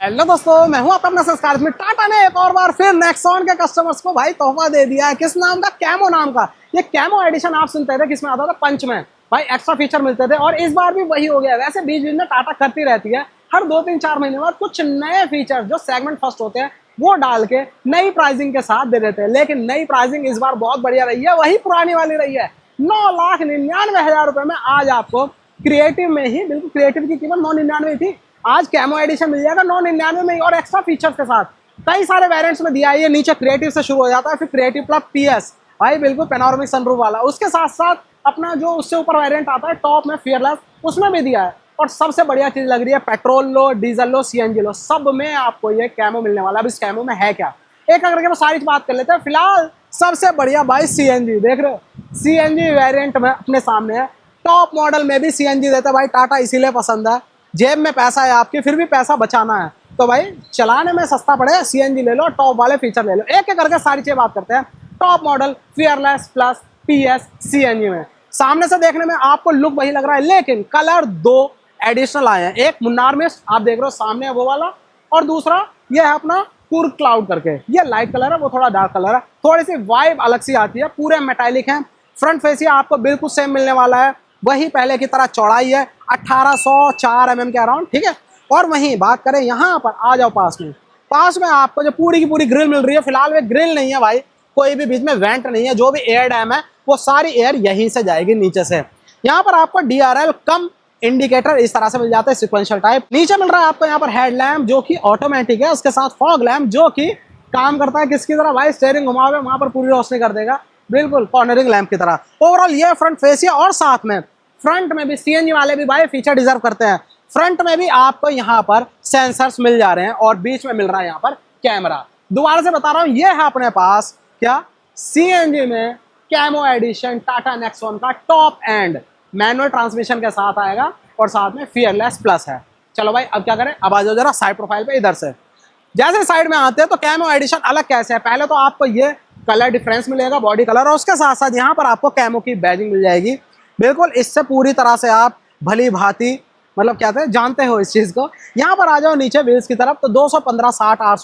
Hello दोस्तों, मैं हूं आपका अपना संस्कार में। टाटा ने एक और बार फिर नेक्सॉन के कस्टमर्स को भाई तोहफा दे दिया है। किस नाम का? कैमो नाम का। ये कैमो एडिशन आप सुनते थे, किसमें आता था? पंच में भाई एक्स्ट्रा फीचर मिलते थे, और इस बार भी वही हो गया। वैसे बीच बीच में टाटा करती रहती है, हर 2-3-4 महीने बाद कुछ नए फीचर जो सेगमेंट फर्स्ट होते हैं वो डाल के नई प्राइसिंग के साथ दे देते हैं। लेकिन नई प्राइसिंग इस बार बहुत बढ़िया रही है, वही पुरानी वाली रही है। 9,99,000 रुपए में आज आपको क्रिएटिव में ही, बिल्कुल क्रिएटिव की कीमत 999 थी, आज कैमो एडिशन मिल जाएगा 999 में और एक्स्ट्रा फीचर्स के साथ। कई सारे वेरिएंट्स में दिया है। ये नीचे क्रिएटिव से शुरू हो जाता है, फिर क्रिएटिव प्लस पीएस भाई बिल्कुल पेनोरामिक सनरूफ वाला। उसके साथ साथ अपना जो उससे ऊपर वेरिएंट आता है टॉप में फियरलेस, उसमें भी दिया है। और सबसे बढ़िया चीज लग रही है, पेट्रोल लो, डीजल लो, सीएनजी लो, सब में आपको ये कैमो मिलने वाला है। अब इस कैमो में है क्या, एक करके तो सारी बात कर लेते हैं। फिलहाल सबसे बढ़िया भाई सीएनजी देख रहे हो, सीएनजी वेरिएंट में अपने सामने है। टॉप मॉडल में भी सीएनजी देता है भाई टाटा, इसीलिए पसंद है। जेब में पैसा है आपके, फिर भी पैसा बचाना है तो भाई चलाने में सस्ता पड़े, सीएनजी ले लो, टॉप वाले फीचर ले लो। एक एक करके सारी चीजें बात करते हैं। Top model fearless plus PS CNG में सामने से देखने में आपको लुक वही लग रहा है, लेकिन कलर दो एडिशनल आए हैं। एक मुन्नार में आप देख रहे हो सामने है वो वाला, और दूसरा ये है अपना कुर्ग क्लाउड करके। ये लाइट कलर है, वो थोड़ा डार्क कलर है। थोड़ी सी वाइब अलग सी आती है। पूरे मेटालिक है। फ्रंट फेस आपको बिल्कुल सेम मिलने वाला है, वही पहले की तरह चौड़ाई है 1804 mm के अराउंड, ठीक है। और वहीं बात करें यहाँ पर, आ जाओ पास में आपको जो पूरी की पूरी ग्रिल मिल रही है। फिलहाल में ग्रिल नहीं है भाई, कोई भी बीच में वेंट नहीं है। जो भी एयर डैम है वो सारी एयर यहीं से जाएगी नीचे से। यहाँ पर आपको DRL कम इंडिकेटर इस तरह से मिल जाता है, सिक्वेंशियल टाइप। नीचे मिल रहा है आपको यहाँ पर हेडलैम्प जो कि ऑटोमेटिक है, उसके साथ फॉग लैम्प जो कि काम करता है किसकी तरह भाई, स्टीयरिंग घुमाओगे वहां पर पूरी रोशनी कर देगा, बिल्कुल कॉर्नरिंग लैंप की तरह। ओवरऑल ये फ्रंट फेस है। और साथ में फ्रंट में भी सीएनजी वाले भी भाई फीचर डिजर्व करते हैं। फ्रंट में भी आपको यहाँ पर सेंसर्स मिल जा रहे हैं, और बीच में मिल रहा है यहाँ पर कैमरा। दोबारा से बता रहा हूँ, ये है अपने पास क्या सीएनजी में कैमो एडिशन टाटा नेक्सॉन का टॉप एंड मैनुअल ट्रांसमिशन के साथ आएगा, और साथ में फियरलेस प्लस है। चलो भाई अब क्या करें, अब आ जाओ जरा साइड प्रोफाइल पे। इधर से जैसे साइड में आते हैं तो कैमो एडिशन अलग कैसे है। पहले तो आपको ये कलर डिफरेंस मिलेगा, बॉडी कलर, और उसके साथ साथ यहाँ पर आपको कैमो की बैजिंग मिल जाएगी। बिल्कुल इससे पूरी तरह से आप भली भांति मतलब क्या थे जानते हो इस चीज को। यहाँ पर आ जाओ नीचे व्हील्स की तरफ, तो 215 60 8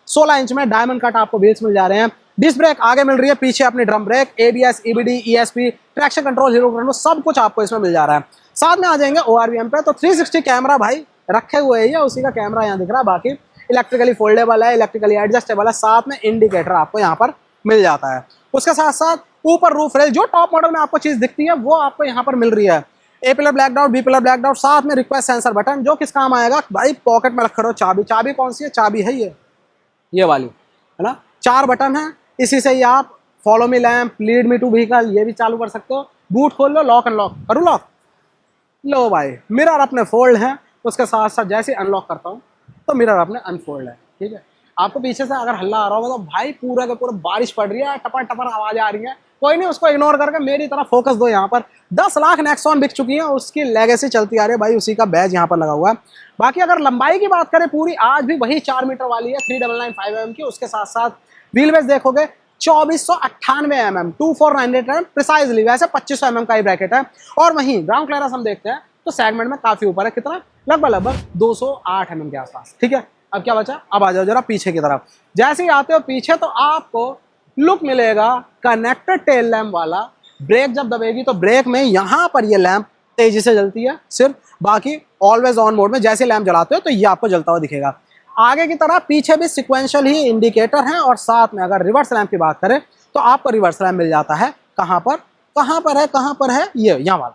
16 इंच में डायमंड कट आपको व्हील्स मिल जा रहे हैं। डिस्क ब्रेक आगे मिल रही है, पीछे अपनी drum brake, ABS EBD ESP traction control, hero control, सब कुछ आपको इसमें मिल जा रहा है। साथ में आ जाएंगे ORVM पे, तो 360 कैमरा भाई रखे हुए है, उसी का कैमरा यहाँ दिख रहा है। बाकी इलेक्ट्रिकली फोल्डेबल है, इलेक्ट्रिकली एडजस्टेबल है, साथ में इंडिकेटर आपको यहाँ पर मिल जाता है। उसके साथ साथ ऊपर रूफ रेल, जो टॉप मॉडल में आपको चीज दिखती है वो आपको यहाँ पर मिल रही है। A pillar black out, B pillar black out, साथ में रिक्वेस्ट सेंसर बटन, जो किस काम आएगा भाई, पॉकेट में रख रहे हो चाबी। चाबी कौन सी है? चाबी है ये वाली, है ना। 4 बटन है, इसी से ही आप follow me lamp, lead me to vehicle ये भी चालू कर सकते हो। बूट खोल लो, लॉक अनलॉक करूँ, लॉक लो भाई। मिरर अपने फोल्ड है, उसके साथ साथ जैसे अनलॉक करता हूँ तो मिरर अपने अनफोल्ड है, ठीक है। आपको पीछे से अगर हल्ला आ रहा होगा तो भाई पूरा का पूरा बारिश पड़ रही है, टपर टपर आवाज आ रही है, कोई नहीं, उसको इग्नोर करके मेरी तरफ फोकस दो। यहाँ पर 10 लाख नेक्सॉन बिक चुकी है, उसकी लेगेसी चलती आ रही है भाई, उसी का बैज यहाँ पर लगा हुआ है। बाकी अगर लंबाई की बात करें पूरी, आज भी वही 4 मीटर वाली है, 3995 mm की। उसके साथ साथ व्हील बेस देखोगे 2498 mm, 2498 mm प्रिसाइजली। वैसे 2500 mm का ही ब्रैकेट है। और वहीं ग्राउंड क्लियरेंस हम देखते हैं तो सेगमेंट में काफी ऊपर है, कितना लगभग 208 mm के आसपास, ठीक है। अब क्या बचा, अब आ जाओ जरा पीछे की तरफ। जैसे ही आते हो पीछे तो आपको लुक मिलेगा कनेक्टेड टेल लैम्प वाला। ब्रेक जब दबेगी तो ब्रेक में यहाँ पर ये लैंप तेजी से जलती है सिर्फ, बाकी ऑलवेज ऑन मोड में जैसे लैंप जलाते हो तो ये आपको जलता हुआ दिखेगा। आगे की तरह पीछे भी सिक्वेंशियल ही इंडिकेटर है, और साथ में अगर रिवर्स लैंप की बात करें तो आपको रिवर्स लैंप मिल जाता है। कहाँ पर है ये यहाँ वाला,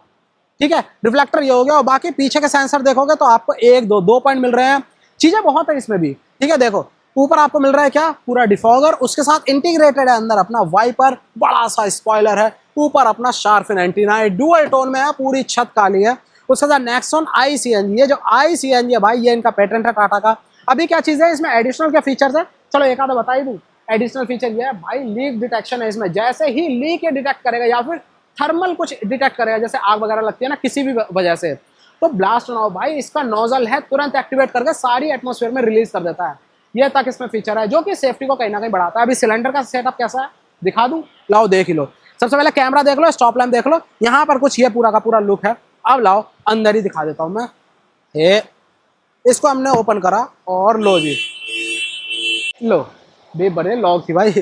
ठीक है। रिफ्लेक्टर ये हो गया, और बाकी पीछे के सेंसर देखोगे तो आपको 1 2 पॉइंट मिल रहे हैं। चीजें बहुत है इसमें भी, ठीक है। देखो ऊपर आपको मिल रहा है क्या, पूरा डिफॉगर, उसके साथ इंटीग्रेटेड है अंदर अपना वाइपर, बड़ा सा स्पॉइलर है, ऊपर अपना शार्पन एंटीना है, डुअल टोन में है, पूरी छत काली है। उसके साथ नेक्सॉन ICNG, ये जो ICNG है भाई ये इनका पेटेंट है टाटा का। अभी क्या चीज है इसमें, एडिशनल क्या फीचर्स है, चलो एक आधा बता ही दूं। एडिशनल फीचर ये है भाई, लीक डिटेक्शन है इसमें। जैसे ही लीक ये डिटेक्ट करेगा या फिर थर्मल कुछ डिटेक्ट करेगा, जैसे आग वगैरह लगती है ना किसी भी वजह से, तो ब्लास्ट ना हो भाई, इसका नोजल है तुरंत एक्टिवेट करके सारी एटमॉस्फेयर में रिलीज कर देता है। ये तक इसमें फीचर है जो कि सेफ्टी को कहीं ना कहीं बढ़ाता है। अभी सिलेंडर का सेटअप कैसा है दिखा दूं, लाओ देख ही लो। सबसे पहले कैमरा देख लो, स्टॉप लैम्प देख लो, यहाँ पर कुछ ये पूरा का पूरा लुक है। अब लाओ अंदर ही दिखा देता हूँ मैं। इसको हमने ओपन करा और लो जी, लो बे बड़े लॉक थी भाई।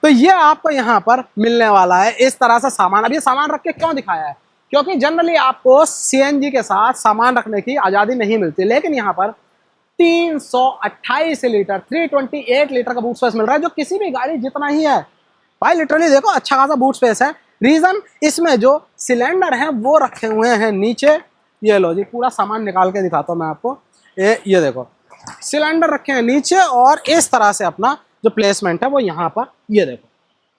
तो ये आपको यहाँ पर मिलने वाला है इस तरह से सामान। अब ये सामान रख के क्यों दिखाया है, क्योंकि जनरली आपको सीएनजी के साथ सामान रखने की आज़ादी नहीं मिलती, लेकिन यहाँ पर 328 लीटर 328 लीटर का बूट स्पेस मिल रहा है, जो किसी भी गाड़ी जितना ही है भाई। लिटरली देखो अच्छा खासा बूट स्पेस है। रीजन इसमें जो सिलेंडर हैं वो रखे हुए हैं नीचे। ये लो जी, पूरा सामान निकाल के दिखाता हूँ मैं आपको। ये देखो सिलेंडर रखे हैं नीचे, और इस तरह से अपना जो प्लेसमेंट है वो यहाँ पर। ये देखो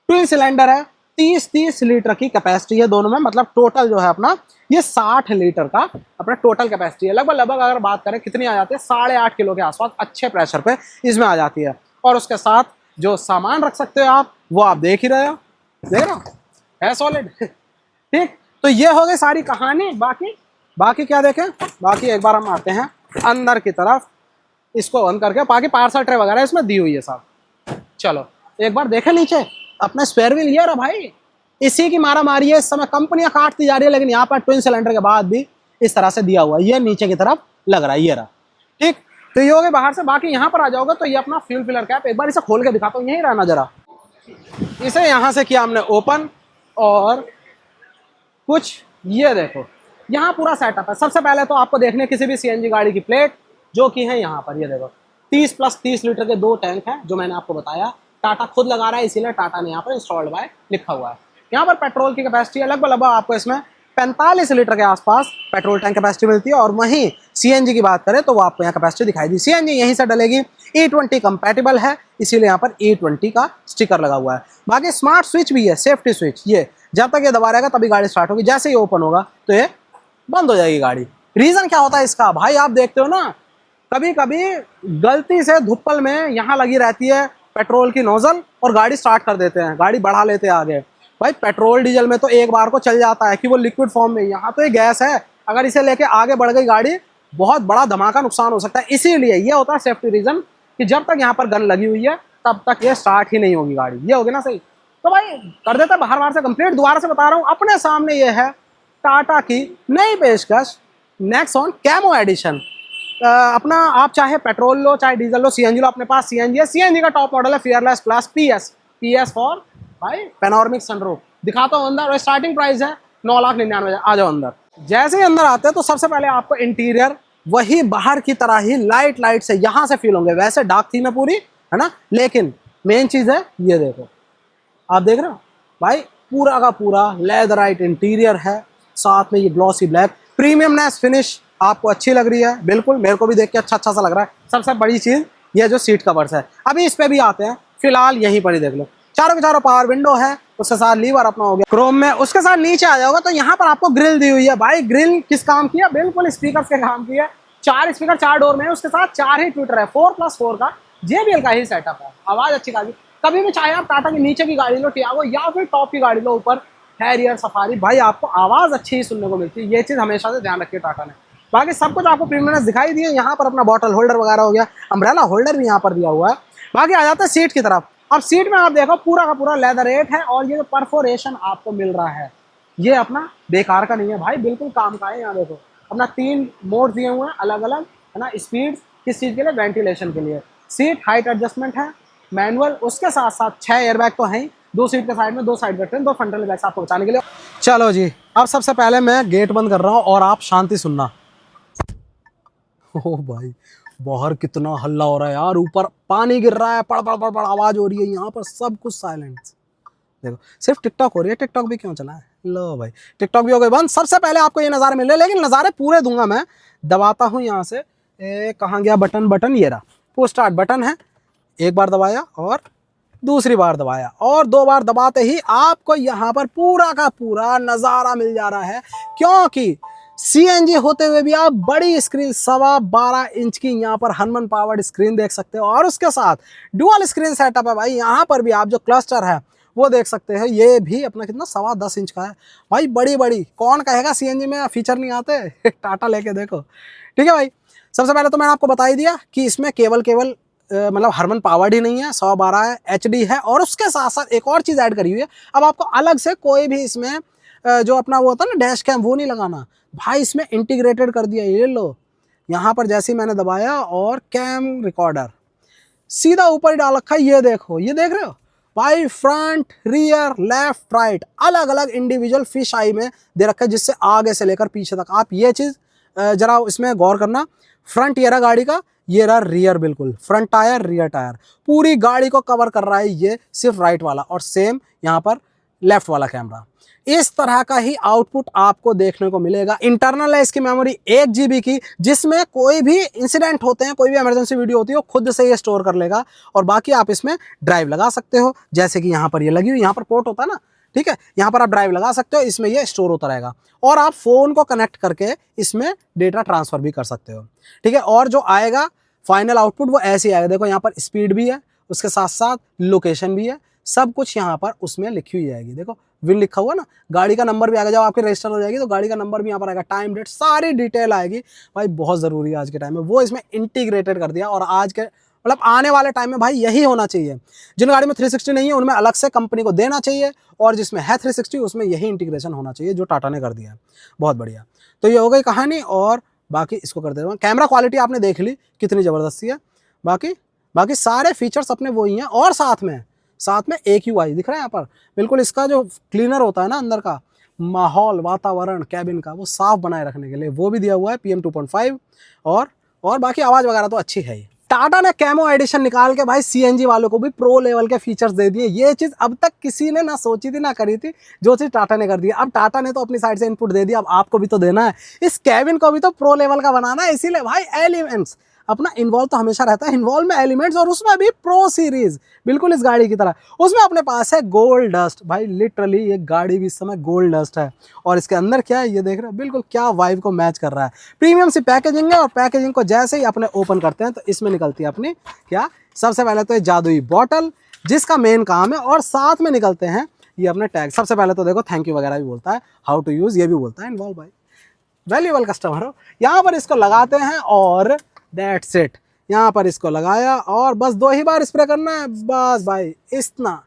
ट्विन सिलेंडर है, 30 लीटर की कैपेसिटी है दोनों में, मतलब टोटल जो है अपना ये 60 लीटर का अपना टोटल कैपेसिटी है। लगभग लगभग अगर बात करें कितनी आ जाती है, 8.5 किलो के आसपास अच्छे प्रेशर पे इसमें आ जाती है। और उसके साथ जो सामान रख सकते हो आप, वो आप देख ही रहे हो, देख रहे हो है सॉलिड। ठीक, तो ये हो गई सारी कहानी। बाकी क्या देखें, बाकी एक बार हम आते हैं अंदर की तरफ, इसको बंद करके। बाकी पार्सल ट्रे वगैरह इसमें दी हुई है साहब। चलो एक बार देखें नीचे, अपना स्पेयर व्हील ये रहा भाई। इसी की मारा मारी है इस समय, कंपनियां काटती जा रही है, लेकिन यहाँ पर ट्विन सिलेंडर के बाद भी इस तरह से दिया हुआ है। ये नीचे की तरफ लग रहा है, ये रहा। ठीक, तो ये हो गए बाहर से। बाकी यहाँ पर आ जाओगे तो ये अपना फ्यूल फिलर कैप, एक बार इसे खोल के दिखाता हूँ, यही रहना जरा। इसे यहाँ से किया हमने ओपन, और कुछ ये देखो यहाँ पूरा सेटअप है। सबसे पहले तो आपको देखने किसी भी सीएनजी गाड़ी की प्लेट, जो कि है यहाँ पर। ये देखो 30 + 30 लीटर के 2 टैंक हैं, जो मैंने आपको बताया। टाटा खुद लगा रहा है, इसीलिए टाटा ने यहाँ पर इंस्टॉल्ड बाय लिखा हुआ है। यहाँ पर पेट्रोल की कैपेसिटी है लगभग आपको इसमें 45 लीटर के आसपास पेट्रोल टैंक कैपेसिटी मिलती है। और वहीं सीएनजी की बात करें तो वो आपको यहाँ कैपेसिटी दिखाई दी। सीएनजी यहीं से डलेगी, E20 कंपैटिबल है, इसीलिए यहाँ पर E20 का स्टिकर लगा हुआ है। बाकी स्मार्ट स्विच भी है, सेफ्टी स्विच। ये जब तक ये दबा रहेगा तभी गाड़ी स्टार्ट होगी, जैसे ही ओपन होगा तो ये बंद हो जाएगी गाड़ी। रीजन क्या होता है इसका भाई, आप देखते हो ना, कभी कभी गलती से धुप्पल में यहाँ लगी रहती है पेट्रोल की नोजल, और गाड़ी स्टार्ट कर देते हैं, गाड़ी बढ़ा लेते हैं आगे। भाई पेट्रोल डीजल में तो एक बार को चल जाता है कि वो लिक्विड फॉर्म में, यहाँ तो ये गैस है, अगर इसे लेके आगे बढ़ गई गाड़ी, बहुत बड़ा धमाका नुकसान हो सकता है। इसीलिए ये होता है सेफ्टी रीजन, कि जब तक यहाँ पर गन लगी हुई है तब तक ये स्टार्ट ही नहीं होगी गाड़ी। ये होगी ना सही, तो भाई कर देता है बाहर से कंप्लीट। दोबारा से बता रहा हूँ, अपने सामने ये है टाटा की नई पेशकश नेक्सॉन कैमो एडिशन। अपना आप चाहे पेट्रोल लो चाहे डीजल लो, सीएनजी लो, अपने पास सीएनजी है। सीएनजी का टॉप मॉडल है फियरलेस प्लस पीएस फॉर भाई पैनोरमिक सनरूफ। दिखाता हूँ अंदर, और स्टार्टिंग प्राइस है 9,99,000। आ जाओ अंदर। जैसे ही अंदर आते हैं तो सबसे पहले आपको इंटीरियर वही बाहर की तरह ही लाइट से यहाँ से फील होंगे। वैसे डार्क थीम है पूरी, है ना, लेकिन मेन चीज़ है ये देखो, आप देख रहे हो भाई, पूरा का पूरा लेदराइट इंटीरियर है, साथ में ये ग्लॉसी ब्लैक प्रीमियमनेस फिनिश आपको अच्छी लग रही है। बिल्कुल, मेरे को भी देख के अच्छा सा लग रहा है। सबसे बड़ी चीज़ ये जो सीट कवर्स है, अभी इस पे भी आते हैं, फिलहाल यहीं पर ही देख लो। चारों के चारों पावर विंडो है, उसके साथ लीवर अपना हो गया क्रोम में। उसके साथ नीचे आ जाओगे तो यहाँ पर आपको ग्रिल दी हुई है। भाई ग्रिल किस काम की है, बिल्कुल स्पीकर के काम की है। 4 स्पीकर 4 डोर में है, उसके साथ 4 ही ट्विटर है, 4+4 का JBL का ही सेटअप है। आवाज़ अच्छी खासी। कभी भी चाहे आप टाटा की नीचे की गाड़ी लो, टियागो, या फिर टॉप की गाड़ी लो, ऊपर हैरियर सफारी, भाई आपको आवाज़ अच्छी ही सुनने को मिलती है। ये चीज़ हमेशा से ध्यान रखिए टाटा ने। बाकी सब कुछ आपको प्रीमियमनेस दिखाई दिए। यहाँ पर अपना बॉटल होल्डर वगैरह हो गया, अम्ब्रेला होल्डर भी यहाँ पर दिया हुआ है। बाकी आ जाता है सीट की तरफ। अब सीट में आप देखो पूरा का पूरा लेदरेट है, और ये जो परफोरेशन आपको मिल रहा है ये अपना बेकार का नहीं है भाई, बिल्कुल काम का है। यहाँ देखो अपना 3 मोड दिए हुए हैं अलग अलग, है ना। स्पीड किस चीज़ के लिए, वेंटिलेशन के लिए। सीट हाइट एडजस्टमेंट है, मैनुअल, उसके साथ साथ 6 एयरबैग तो हैं, 2 सीट के साइड में, 2 साइड बैठते हैं, 2 फ्रंटल बैग्स आपको बचाने के लिए। चलो जी, अब सबसे पहले मैं गेट बंद कर रहा हूँ और आप शांति सुनना। ओ भाई बाहर कितना हल्ला हो रहा है यार, ऊपर पानी गिर रहा है, पड़ पड़ पड़ पड़ आवाज हो रही है, यहाँ पर सब कुछ साइलेंट। देखो सिर्फ टिकटॉक हो रही है, टिकटॉक भी क्यों चला है, लो भाई टिकटॉक भी हो गए बंद। सबसे पहले आपको ये नज़ारे मिल रहे हैं, लेकिन नज़ारे पूरे दूंगा मैं। दबाता हूँ यहाँ से, कहाँ गया बटन, ये रहा, वो स्टार्ट बटन है। एक बार दबाया और दूसरी बार दबाया, और 2 बार दबाते ही आपको यहाँ पर पूरा का पूरा नज़ारा मिल जा रहा है। क्योंकि सीएनजी होते हुए भी आप बड़ी स्क्रीन 12.25 इंच की यहाँ पर हनमन पावर्ड स्क्रीन देख सकते हो, और उसके साथ डुअल स्क्रीन सेटअप है भाई। यहाँ पर भी आप जो क्लस्टर है वो देख सकते हैं, ये भी अपना कितना 10.25 इंच का है भाई। बड़ी कौन कहेगा सीएनजी में फीचर नहीं आते टाटा लेके देखो, ठीक है भाई। सबसे पहले तो मैंने आपको बता ही दिया कि इसमें केवल मतलब हरमन पावर्ड ही नहीं है, 112 है, HD है, और उसके साथ साथ एक और चीज़ ऐड करी हुई है। अब आपको अलग से कोई भी इसमें जो अपना वो होता है ना डैश कैम, वो नहीं लगाना भाई, इसमें इंटीग्रेटेड कर दिया। ये लो यहाँ पर जैसे ही मैंने दबाया और कैम रिकॉर्डर सीधा ऊपर ही डाल रखा है। ये देखो, ये देख रहे हो भाई, फ्रंट रियर लेफ्ट राइट अलग अलग इंडिविजुअल फिश आई में दे रखा है, जिससे आगे से लेकर पीछे तक। आप ये चीज़ जरा इसमें गौर करना। फ्रंट ये रहा गाड़ी का, ये रहा रियर, बिल्कुल फ्रंट टायर रियर टायर पूरी गाड़ी को कवर कर रहा है ये सिर्फ राइट वाला, और सेम यहाँ पर लेफ्ट वाला कैमरा। इस तरह का ही आउटपुट आपको देखने को मिलेगा। इंटरनल है इसकी मेमोरी 1 GB की, जिसमें कोई भी इंसिडेंट होते हैं, कोई भी इमरजेंसी वीडियो होती है, वो खुद से ये स्टोर कर लेगा। और बाकी आप इसमें ड्राइव लगा सकते हो, जैसे कि यहाँ पर ये लगी हुई, यहाँ पर पोर्ट होता है ना, ठीक है, यहाँ पर आप ड्राइव लगा सकते हो, इसमें ये स्टोर होता रहेगा। और आप फोन को कनेक्ट करके इसमें डेटा ट्रांसफर भी कर सकते हो, ठीक है। और जो आएगा फाइनल आउटपुट वो ऐसे ही आएगा। देखो यहाँ पर स्पीड भी है, उसके साथ साथ लोकेशन भी है, सब कुछ यहाँ पर उसमें लिखी हुई जाएगी। देखो विन लिखा हुआ ना, गाड़ी का नंबर भी आएगा, जब आपकी रजिस्टर हो जाएगी तो गाड़ी का नंबर भी यहाँ पर आएगा, टाइम डेट सारी डिटेल आएगी। भाई बहुत ज़रूरी है आज के टाइम में, वो इसमें इंटीग्रेटेड कर दिया। और आज के मतलब आने वाले टाइम में भाई यही होना चाहिए। जिन गाड़ी में 360 नहीं है उनमें अलग से कंपनी को देना चाहिए, और जिसमें है 360 उसमें यही इंटीग्रेशन होना चाहिए जो टाटा ने कर दिया है। बहुत बढ़िया। तो ये हो गई कहानी, और बाकी इसको कर दे रहा हूँ। कैमरा क्वालिटी आपने देख ली कितनी ज़बरदस्ती है। बाकी सारे फीचर्स अपने वही हैं, और साथ में AQI दिख रहा है यहाँ पर, बिल्कुल इसका जो क्लीनर होता है ना अंदर का माहौल वातावरण कैबिन का, वो साफ बनाए रखने के लिए वो भी दिया हुआ है PM 2.5। और बाकी आवाज़ वगैरह तो अच्छी है ही। टाटा ने कैमो एडिशन निकाल के भाई CNG वालों को भी प्रो लेवल के फीचर्स दे दिए। ये चीज़ अब तक किसी ने ना सोची थी ना करी थी, जो चीज़ टाटा ने कर दी। अब टाटा ने तो अपनी साइड से इनपुट दे दिया, अब आपको भी तो देना है। इस कैबिन को भी तो प्रो लेवल का बनाना है, इसीलिए भाई एलिमेंट्स अपना इन्वॉल्व तो हमेशा रहता है, इन्वॉल्व में एलिमेंट्स, और उसमें भी प्रो सीरीज बिल्कुल इस गाड़ी की तरह। उसमें अपने पास है गोल्ड डस्ट, भाई लिटरली ये गाड़ी भी इस समय गोल्ड डस्ट है। और इसके अंदर क्या है ये देख रहे हो, बिल्कुल क्या वाइब को मैच कर रहा है। प्रीमियम सी पैकेजिंग है, और पैकेजिंग को जैसे ही अपने ओपन करते हैं तो इसमें निकलती है अपनी क्या, सबसे पहले तो ये जादुई बॉटल जिसका मेन काम है, और साथ में निकलते हैं ये अपने टैग। सबसे पहले तो देखो थैंक यू वगैरह भी बोलता है, हाउ टू यूज़ ये भी बोलता है। इन्वॉल्व भाई वैल्यूएबल कस्टमर हो। यहाँ पर इसको लगाते हैं और दैट्स इट। यहाँ पर इसको लगाया और बस 2 ही बार स्प्रे करना है, बस भाई इतना,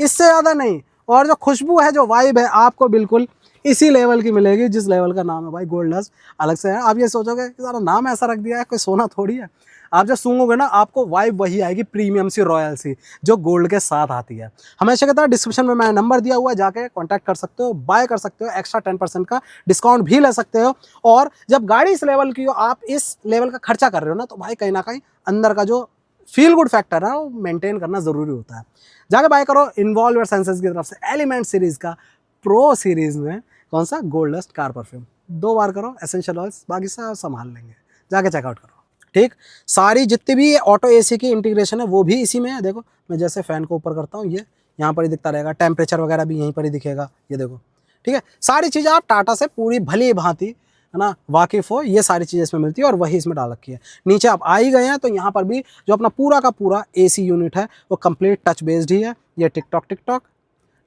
इससे ज़्यादा नहीं। और जो खुशबू है, जो वाइब है, आपको बिल्कुल इसी लेवल की मिलेगी जिस लेवल का नाम है भाई गोल्ड डस्ट। अलग से है, आप ये सोचोगे कि सारा नाम ऐसा रख दिया है, कोई सोना थोड़ी है। आप जब सूंघोगे ना आपको वाइब वही आएगी, प्रीमियम सी रॉयल सी जो गोल्ड के साथ आती है। हमेशा कहता है डिस्क्रिप्शन में मैंने नंबर दिया हुआ है, जाके कांटेक्ट कर सकते हो, बाय कर सकते हो, एक्स्ट्रा 10% का डिस्काउंट भी ले सकते हो। और जब गाड़ी इस लेवल की हो, आप इस लेवल का खर्चा कर रहे हो ना, तो भाई कहीं ना कहीं अंदर का जो फील गुड फैक्टर है वो मेंटेन करना ज़रूरी होता है। जाके बाय करो इन्वॉल्व योर सेंसेस की तरफ से एलिमेंट सीरीज़ का प्रो सीरीज़ में कौन सा गोल्ड डस्ट कार परफ्यूम। 2 बार करो एसेंशियल ऑयल्स, बाकी सब संभाल लेंगे, जाके चेकआउट करो। ठीक, सारी जितनी भी ऑटो AC की इंटीग्रेशन है वो भी इसी में है। देखो मैं जैसे फ़ैन को ऊपर करता हूँ, ये यहाँ पर ही दिखता रहेगा, टेम्परेचर वगैरह भी यहीं पर ही दिखेगा, ये देखो। ठीक है, सारी चीज़ें आप टाटा से पूरी भली भांति है ना वाकिफ़ हो, ये सारी चीज़ें इसमें मिलती है और वही इसमें डाल रखी है। नीचे आप आ ही गए हैं तो यहाँ पर भी जो अपना पूरा का पूरा AC यूनिट है वो कंप्लीट टच बेस्ड ही है। ये टिकटॉक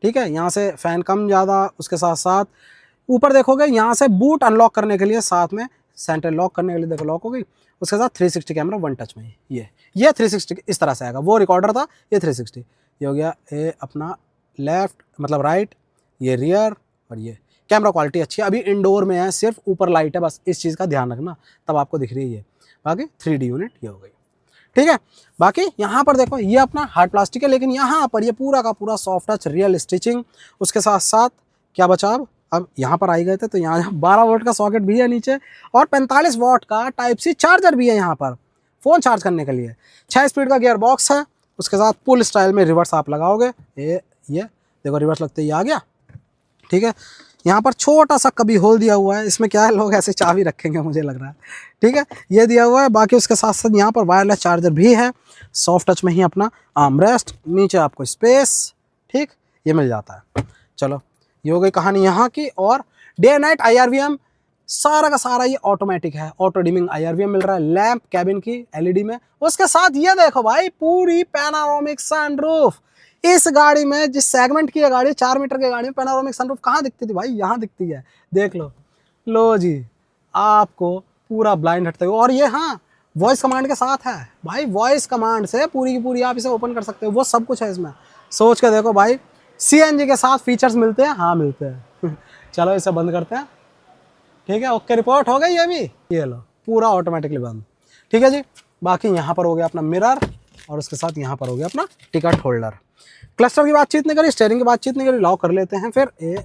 ठीक है, यहाँ से फ़ैन कम ज़्यादा, उसके साथ साथ ऊपर देखोगे यहाँ से बूट अनलॉक करने के लिए, साथ में सेंटर लॉक करने के लिए देखो लॉक हो गई, उसके साथ 360 कैमरा 1 टच में ही। ये 360 इस तरह से आएगा, वो रिकॉर्डर था, ये 360 ये हो गया। ये अपना लेफ्ट मतलब राइट, ये रियर, और ये कैमरा क्वालिटी अच्छी है। अभी इंडोर में है, सिर्फ ऊपर लाइट है, बस इस चीज़ का ध्यान रखना, तब आपको दिख रही है। बाकी 3D यूनिट ये हो गई। ठीक है, बाकी यहाँ पर देखो ये अपना हार्ड प्लास्टिक है, लेकिन यहाँ पर ये पूरा का पूरा सॉफ्ट टच रियल स्टिचिंग। उसके साथ साथ क्या बचा, अब यहाँ पर आई गए थे तो यहाँ 12 वोल्ट का सॉकेट भी है नीचे, और 45 वॉट का टाइप सी चार्जर भी है यहाँ पर फ़ोन चार्ज करने के लिए। 6 स्पीड का गियर बॉक्स है, उसके साथ पुल स्टाइल में रिवर्स आप लगाओगे, ये देखो रिवर्स लगते ही आ गया। ठीक है, यहाँ पर छोटा सा कभी होल दिया हुआ है, इसमें क्या है लोग ऐसे चाबी रखेंगे मुझे लग रहा है। ठीक है, ये दिया हुआ है। बाकी उसके साथ साथ यहाँ पर वायरलेस चार्जर भी है, सॉफ्ट टच में ही अपना आर्मरेस्ट, नीचे आपको स्पेस, ठीक ये मिल जाता है। चलो ये हो गई कहानी यहाँ की। और डे नाइट IRVM सारा का सारा ये ऑटोमेटिक है, ऑटो डिमिंग IRVM मिल रहा है, लैंप कैबिन की LED में। उसके साथ ये देखो भाई पूरी पैनारोमिक सनरूफ। इस गाड़ी में जिस सेगमेंट की है गाड़ी, 4 मीटर की गाड़ी में पैनारोमिक सनरूफ कहाँ दिखती थी भाई, यहाँ दिखती है, देख लो जी, आपको पूरा ब्लाइंड हटते हुए। और ये हाँ वॉइस कमांड के साथ है भाई, वॉइस कमांड से पूरी की पूरी आप इसे ओपन कर सकते हो, वो सब कुछ है इसमें। सोच के देखो भाई, CNG के साथ फीचर्स मिलते हैं, हाँ मिलते हैं। चलो इसे बंद करते हैं। ठीक है, ओके रिपोर्ट हो गई ये भी, ये लो पूरा ऑटोमेटिकली बंद। ठीक है जी। बाकी यहाँ पर हो गया अपना मिरर और उसके साथ यहाँ पर हो गया अपना टिकट होल्डर। क्लस्टर की बातचीत नहीं करी, स्टीयरिंग की बातचीत नहीं करी, लॉक कर लेते हैं फिर ये।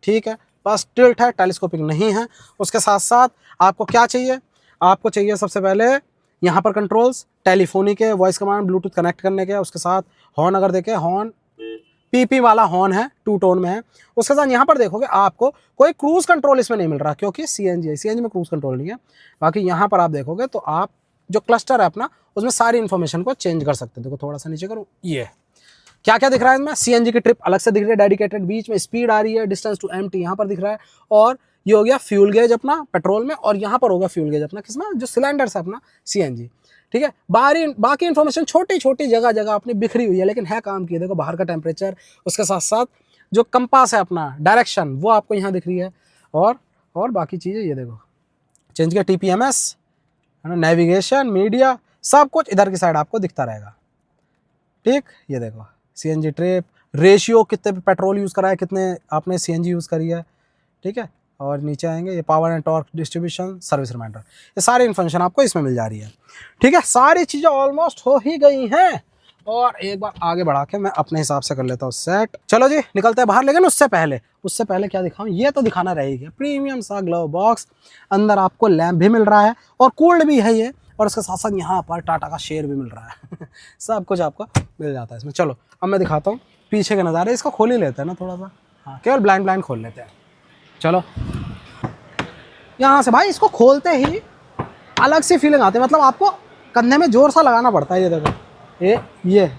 ठीक है, बस टिल्ट है, टेलीस्कोपिक नहीं है। उसके साथ साथ आपको क्या चाहिए, आपको चाहिए सबसे पहले यहाँ पर कंट्रोल्स टेलीफोनी के, वॉइस कमांड, ब्लूटूथ कनेक्ट करने के। उसके साथ हॉर्न अगर देखें, हॉर्न पीपी वाला हॉर्न है, 2 टोन में है। उसके साथ यहाँ पर देखोगे आपको कोई क्रूज कंट्रोल इसमें नहीं मिल रहा क्योंकि सीएनजी है, सीएनजी में क्रूज कंट्रोल नहीं है। बाकी यहाँ पर आप देखोगे तो आप जो क्लस्टर है अपना उसमें सारी इन्फॉर्मेशन को चेंज कर सकते हो। देखो थोड़ा सा नीचे करो, ये क्या क्या दिख रहा है इसमें, सीएनजी की ट्रिप अलग से दिख रही है डेडिकेटेड, बीच में स्पीड आ रही है, डिस्टेंस टू एम्प्टी यहाँ पर दिख रहा है, और ये हो गया फ्यूल गेज अपना पेट्रोल में, और यहाँ पर होगा फ्यूल गेज अपना किसमें, जो सिलेंडर है अपना सीएनजी। ठीक है, बाकी इन्फॉर्मेशन छोटी छोटी जगह जगह अपनी बिखरी हुई है लेकिन है काम की। देखो बाहर का टेम्परेचर, उसके साथ साथ जो कंपास है अपना डायरेक्शन वो आपको यहाँ दिख रही है, और बाकी चीज़ें ये देखो चेंज किया, TPMS है ना, नेविगेशन, मीडिया, सब कुछ इधर की साइड आपको दिखता रहेगा। ठीक, ये देखो सीएनजी ट्रिप, रेशियो कितने पेट्रोल यूज़ करा है, कितने आपने सीएनजी यूज़ करी है। ठीक है, और नीचे आएंगे ये power and torque distribution, service reminder, ये सारी इन्फॉर्मेशन आपको इसमें मिल जा रही है। ठीक है, सारी चीज़ें ऑलमोस्ट हो ही गई हैं, और एक बार आगे बढ़ा के मैं अपने हिसाब से कर लेता हूँ सेट। चलो जी निकलते हैं बाहर, लेकिन उससे पहले क्या दिखाऊँ, ये तो दिखाना रहेगा प्रीमियम सा ग्लव बॉक्स। अंदर आपको लैम्प भी मिल रहा है और कूल्ड भी है ये, और उसके साथ साथ यहाँ पर टाटा का शेयर भी मिल रहा है सब कुछ आपको मिल जाता है इसमें। चलो अब मैं दिखाता हूँ पीछे के नज़ारे, इसको खोल ही लेते हैं ना थोड़ा सा, हाँ केवल ब्लाइंड खोल लेते हैं। चलो यहाँ से भाई इसको खोलते ही अलग सी फीलिंग आती है, मतलब आपको कंधे में जोर सा लगाना पड़ता है। ये देखो ये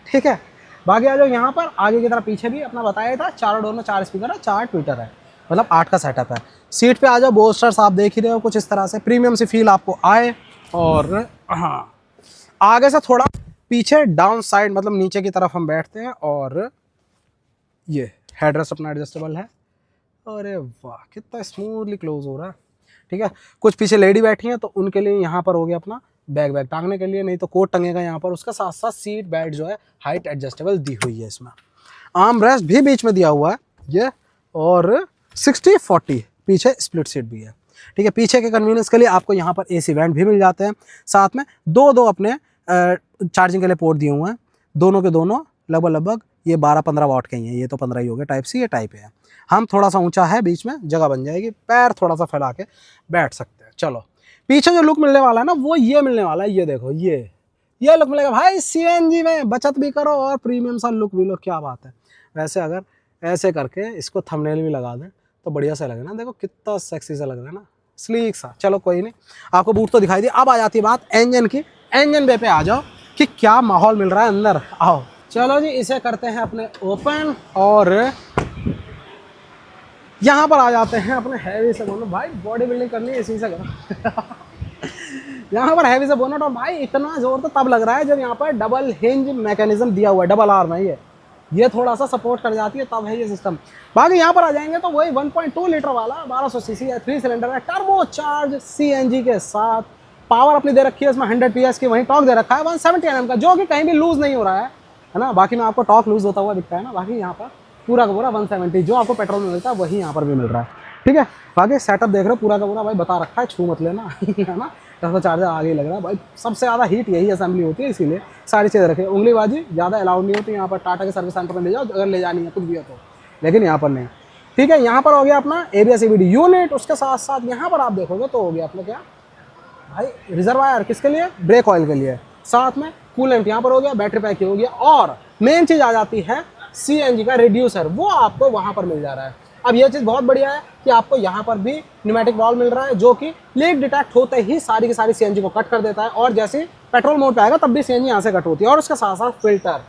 ठीक है। बाकी आ जाओ यहाँ पर, आगे की तरफ पीछे भी अपना बताया था, चारों डोर में 4 स्पीकर है, 4 ट्विटर है, मतलब 8 का सेटअप है। सीट पे आ जाओ, बोस्टर्स आप देख ही रहे हो, कुछ इस तरह से प्रीमियम सी फील आपको आए। और हाँ, आगे से थोड़ा पीछे डाउन साइड, मतलब नीचे की तरफ हम बैठते हैं, और ये हेडरेस्ट अपना एडजस्टेबल है। अरे वाह कितना स्मूथली क्लोज हो रहा है। ठीक है, कुछ पीछे लेडी बैठी हैं तो उनके लिए यहाँ पर हो गया अपना बैग टांगने के लिए, नहीं तो कोट टंगेगा यहाँ पर। उसका साथ साथ सीट बेल्ट जो है हाइट एडजस्टेबल दी हुई है इसमें, आर्म रेस्ट भी बीच में दिया हुआ है ये, और 60-40 पीछे स्प्लिट सीट भी है। ठीक है, पीछे के कन्वीनियंस के लिए आपको यहाँ पर AC वेंट भी मिल जाते हैं, साथ में दो अपने चार्जिंग के लिए पोर्ट दिए हुए हैं, दोनों के दोनों लगभग ये 12-15 वाट के ही हैं, ये तो 15 ही हो गए, टाइप C ये टाइप A है। हम थोड़ा सा ऊंचा है, बीच में जगह बन जाएगी, पैर थोड़ा सा फैला के बैठ सकते हैं। चलो पीछे जो लुक मिलने वाला है ना वो ये मिलने वाला है, ये देखो ये लुक मिलेगा भाई CNG में, बचत भी करो और प्रीमियम सा लुक भी लो, क्या बात है। वैसे अगर ऐसे करके इसको थंबनेल भी लगा दें तो बढ़िया सा लगे ना, देखो कितना सेक्सी सा लग रहा है ना, स्लीक सा। चलो कोई नहीं, आपको बूट तो दिखाई दी, अब आ जाती है बात इंजन की। इंजन बे पे आ जाओ कि क्या माहौल मिल रहा है अंदर, आओ। चलो जी इसे करते हैं अपने ओपन, और यहाँ पर आ जाते हैं अपने हैवी से बोनट। भाई बॉडी बिल्डिंग करनी है इसी से करो यहाँ पर हैवी से बोनट, और भाई इतना जोर तो तब लग रहा है जब यहाँ पर डबल हिंज मैकेनिज्म दिया हुआ है, डबल आर्म है ये थोड़ा सा सपोर्ट कर जाती है, तब है ये सिस्टम। बाकी यहाँ पर आ जाएंगे तो वही 1.2 लीटर वाला 1200 सीसी है, 3 सिलेंडर है, टर्बो चार्ज CNG के साथ। पावर अपनी दे रखी है इसमें 100 PS की, वहीं टॉर्क दे रखा है 170 Nm का, जो कि कहीं भी लूज नहीं हो रहा है ना। बाकी में आपको टॉर्क लूज होता हुआ दिखता है ना, बाकी यहाँ पर पूरा का पूरा 170 जो आपको पेट्रोल में मिलता है वही यहाँ पर भी मिल रहा है। ठीक है, बाकी सेटअप देख रहे हो पूरा का पूरा भाई बता रखा है, छू मत लेना है ना। टर्बो चार्जर आगे ही लग रहा है भाई, सबसे ज़्यादा हीट यही असेंबली होती है, इसीलिए सारी चीज़ें रखे। उंगलीबाजी ज़्यादा अलाउड नहीं होती यहाँ पर, टाटा के सर्विस सेंटर में ले जाओ अगर ले जानी है कुछ भी है तो, लेकिन यहाँ पर नहीं। ठीक है, यहाँ पर हो गया अपना ABS EBD यूनिट, उसके साथ साथ यहाँ पर आप देखोगे तो हो गया अपना क्या भाई रिजर्वायर, किसके लिए, ब्रेक ऑयल के लिए, साथ में कूलेंट यहाँ पर हो गया, बैटरी पैक हो गया, और मेन चीज़ आ जाती है CNG का रिड्यूसर, वो आपको वहाँ पर मिल जा रहा है। अब ये चीज़ बहुत बढ़िया है कि आपको यहाँ पर भी न्यूमेटिक वाल्व मिल रहा है, जो कि लीक डिटेक्ट होते ही सारी की सारी CNG को कट कर देता है, और जैसे पेट्रोल मोड पे आएगा तब भी CNG यहाँ से कट होती है। और उसके साथ साथ फिल्टर,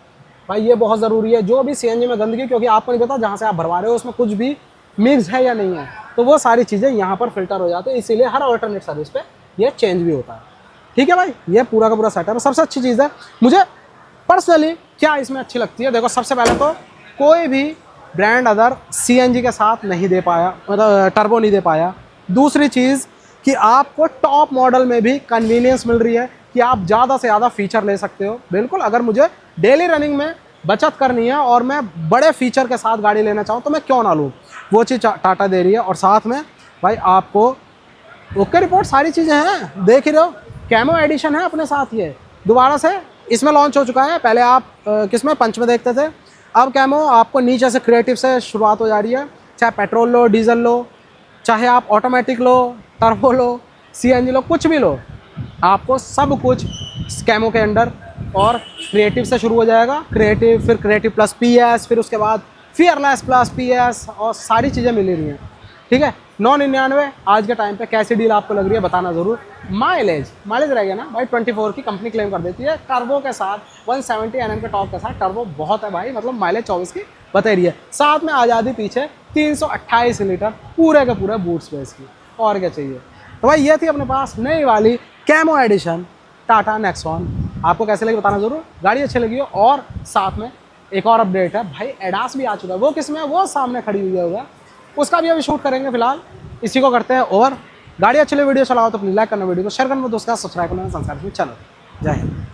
भाई ये बहुत ज़रूरी है, जो भी CNG में गंदगी, क्योंकि आपको नहीं पता जहाँ से आप भरवा रहे हो उसमें कुछ भी मिक्स है या नहीं है, तो वो सारी चीज़ें यहाँ पर फिल्टर हो जाती है, इसीलिए हर अल्टरनेट सर्विस पे ये चेंज भी होता है। ठीक है भाई, ये पूरा का पूरा सेटअप है। सबसे अच्छी चीज़ है मुझे पर्सनली क्या इसमें अच्छी लगती है, देखो सबसे पहले तो कोई भी ब्रांड अदर CNG के साथ नहीं दे पाया, मतलब टर्बो नहीं दे पाया। दूसरी चीज़ कि आपको टॉप मॉडल में भी कन्वीनियंस मिल रही है कि आप ज़्यादा से ज़्यादा फीचर ले सकते हो। बिल्कुल, अगर मुझे डेली रनिंग में बचत करनी है और मैं बड़े फीचर के साथ गाड़ी लेना चाहूँ तो मैं क्यों ना लूँ, वो चीज़ टाटा दे रही है। और साथ में भाई आपको ओके रिपोर्ट, सारी चीज़ें हैं, देख ही रहे हो। कैमो एडिशन है अपने साथ, ये दोबारा से इसमें लॉन्च हो चुका है। पहले आप किस में, पंच में देखते थे, अब कैमो आपको नीचे से क्रिएटिव से शुरुआत हो जा रही है। चाहे पेट्रोल लो, डीजल लो, चाहे आप ऑटोमेटिक लो, टर्बो लो, सीएनजी लो, कुछ भी लो, आपको सब कुछ कैमो के अंडर। और क्रिएटिव से शुरू हो जाएगा, क्रिएटिव, फिर क्रिएटिव प्लस पीएस, फिर उसके बाद फियरलेस प्लस पीएस, और सारी चीज़ें मिल रही हैं। ठीक है, 999 आज के टाइम पे कैसी डील आपको लग रही है बताना ज़रूर। माइलेज रह गया ना भाई, 24 की कंपनी क्लेम कर देती है, टर्बो के साथ 170 Nm के टॉप के साथ, टर्बो बहुत है भाई, मतलब माइलेज 24 की बता रही है। साथ में आज़ादी पीछे 328 लीटर पूरे के पूरे बूट स्पेस की, और क्या चाहिए। तो भाई ये थी अपने पास नई वाली कैमो एडिशन टाटा नेक्सॉन। आपको कैसे लगी बताना ज़रूर, गाड़ी अच्छी लगी हो। और साथ में एक और अपडेट है भाई, एडास भी आ चुका है। वो किस में है, वो सामने खड़ी हुई होगा, उसका भी अभी शूट करेंगे। फिलहाल इसी को करते हैं ओवर। गाड़ी अच्छी लगी, वीडियो चलाओ तो प्लीज़ लाइक करना, वीडियो को शेयर करना, दोस्तों का सब्सक्राइब करना संस्कार चैनल। जय हिंद।